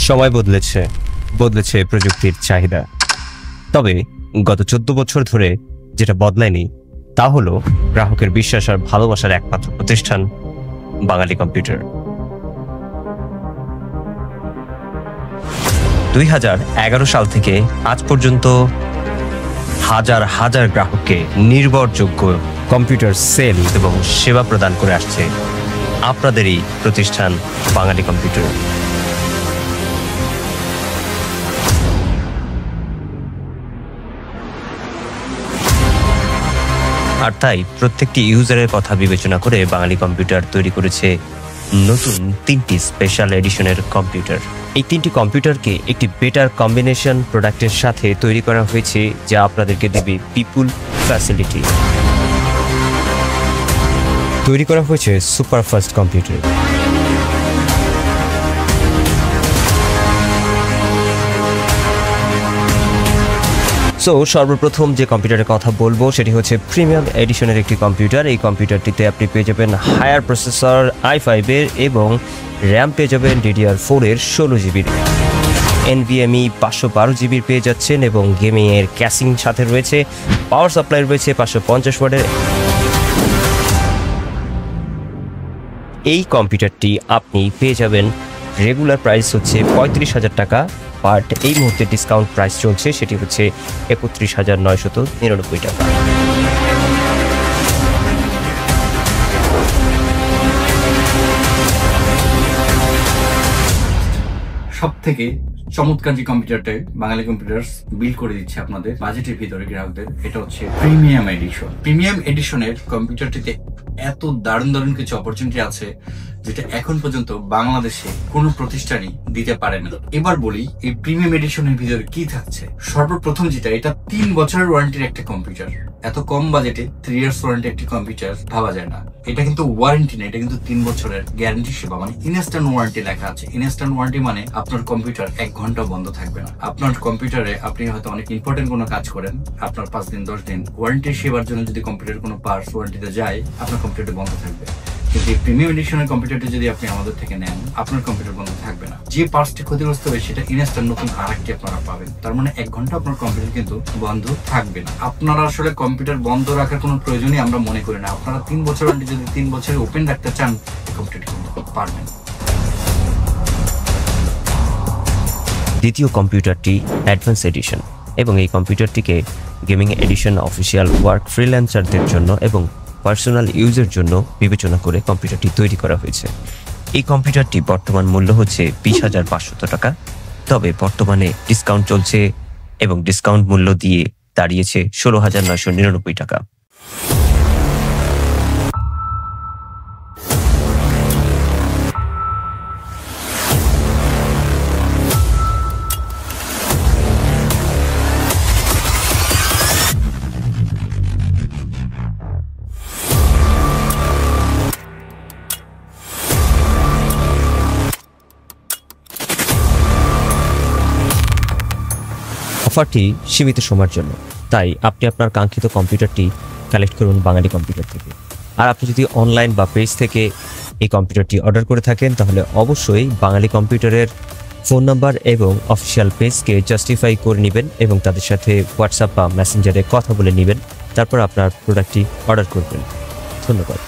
সময় বদলেছে প্রযুক্তির চাহিদা। তবে গত 14 বছর ধরে যেটা বদলায়নি তা হলো গ্রাহকের বিশ্বাস আর ভালোবাসার একমাত্র প্রতিষ্ঠান বাঙালি কম্পিউটার। 2011 সাল থেকে আজ পর্যন্ত হাজার হাজার গ্রাহককে নির্ভরযোগ্য কম্পিউটার সেল এবং সেবা প্রদান করে আসছে আপনাদেরই প্রতিষ্ঠান বাঙালি কম্পিউটার। আর তাই প্রত্যেকটি ইউজারের কথা বিবেচনা করে বাঙালি কম্পিউটার তৈরি করেছে নতুন 3টি স্পেশাল এডিশনের কম্পিউটার। এই 3টি কম্পিউটারকে একটি বেটার কম্বিনেশন প্রোডাক্টের সাথে তৈরি করা হয়েছে, যা আপনাদেরকে দেবে পিপুল ফ্যাসিলিটি। তৈরি করা হয়েছে সুপার ফাস্ট কম্পিউটার। সর্বপ্রথম যে কম্পিউটারের কথা বলবো সেটি হচ্ছে প্রিমিয়াম এডিশনের একটি কম্পিউটার। এই কম্পিউটারটিতে আপনি পেয়ে যাবেন হায়ার প্রসেসর i5 এর এবং র্যাম পেয়ে যাবেন DDR4 এর 16 জিবির। NVMe 512 জিবির পেয়ে যাচ্ছেন এবং গেমিং এর ক্যাসিং সাথে রয়েছে। পাওয়ার সাপ্লাই রয়েছে 550 ওয়াটের। এই কম্পিউটারটি আপনি পেয়ে যাবেন, রেগুলার প্রাইস হচ্ছে 35,000 টাকা, বাট এই মুহূর্তে ডিসকাউন্ট প্রাইস চলছে, সেটি হচ্ছে 31,999 টাকা। সব থেকে চমৎকার যে কম্পিউটারটা বাঙালি কম্পিউটার বিল্ড করে দিচ্ছে আপনাদের বাজেটের ভিতরে গ্রাহকদের, এটা হচ্ছে প্রিমিয়াম এডিশন। প্রিমিয়াম এডিশনের কম্পিউটারটিতে এত দারুণ দারুণ কিছু অপরচুনিটি আছে যেটা এখন পর্যন্ত বাংলাদেশে কোনো প্রতিষ্ঠানই দিতে পারে না। এবার বলি এই প্রিমিয়াম এডিশনের ভিতরে কি থাকছে। সর্বপ্রথম যেটা, এটা 3 বছরের ওয়ারেন্টির একটা কম্পিউটার। এত কম বাজেটে 3 ইয়ার্স ওয়ারেন্টি একটি কম্পিউটার ভাবা যায় না। এটা কিন্তু ওয়ারেন্টি না, এটা কিন্তু 3 বছরের গ্যারান্টি সেবা, মানে ইনস্ট্যান্ট ওয়ারেন্টি লেখা আছে। ইনস্ট্যান্ট ওয়ারেন্টি মানে আপনার কম্পিউটার 1 ঘন্টা বন্ধ থাকবে না। আপনার কম্পিউটারে আপনি হয়তো অনেক ইম্পর্টেন্ট কোনো কাজ করেন, আপনার 5 দিন 10 দিন ওয়ারেন্টি সেবার জন্য যদি কম্পিউটার কোনো পার্টস ওয়ারেন্টিতে যায়, আপনার কম্পিউটার বন্ধ থাকবে। কিন্তু এই প্রিমিয়াম এডিশনের কম্পিউটারটি যদি আপনি আমাদের থেকে নেন, আপনার কম্পিউটার বন্ধ থাকবে না। যে পার্টসটি ক্ষতিগ্রস্ত হবে সেটা ইনস্ট্যান্ট নতুন আরেকটি আপনারা পাবেন। তার মানে 1 ঘন্টা আপনার কম্পিউটার কিন্তু বন্ধ থাকবে না। আপনারা আসলে কম্পিউটার বন্ধ রাখার কোনো প্রয়োজনই আমরা মনে করি না। আপনারা 3 বছর ওয়ারেন্টি যদি 3 বছরে ওপেন রাখতে চান, কম্পিউটার কিন্তু পারবেন। দ্বিতীয় কম্পিউটারটি অ্যাডভান্স এডিশন, এবং এই কম্পিউটারটিকে গেমিং এডিশন, অফিসিয়াল ওয়ার্ক, ফ্রিল্যান্সারদের জন্য এবং পার্সোনাল ইউজের জন্য বিবেচনা করে কম্পিউটারটি তৈরি করা হয়েছে। এই কম্পিউটারটি বর্তমান মূল্য হচ্ছে 20,500 টাকা, তবে বর্তমানে ডিসকাউন্ট চলছে এবং ডিসকাউন্ট মূল্য দিয়ে দাঁড়িয়েছে 16,999 টাকা। অফারটি সীমিত সময়ের জন্য, তাই আপনি আপনার কাঙ্ক্ষিত কম্পিউটারটি কালেক্ট করুন বাঙালি কম্পিউটার থেকে। আর আপনি যদি অনলাইন বা পেজ থেকে এই কম্পিউটারটি অর্ডার করে থাকেন, তাহলে অবশ্যই বাঙালি কম্পিউটারের ফোন নাম্বার এবং অফিসিয়াল পেজকে জাস্টিফাই করে নেবেন এবং তাদের সাথে হোয়াটসঅ্যাপ বা মেসেঞ্জারে কথা বলে নেবেন, তারপর আপনার প্রোডাক্টটি অর্ডার করবেন। ধন্যবাদ।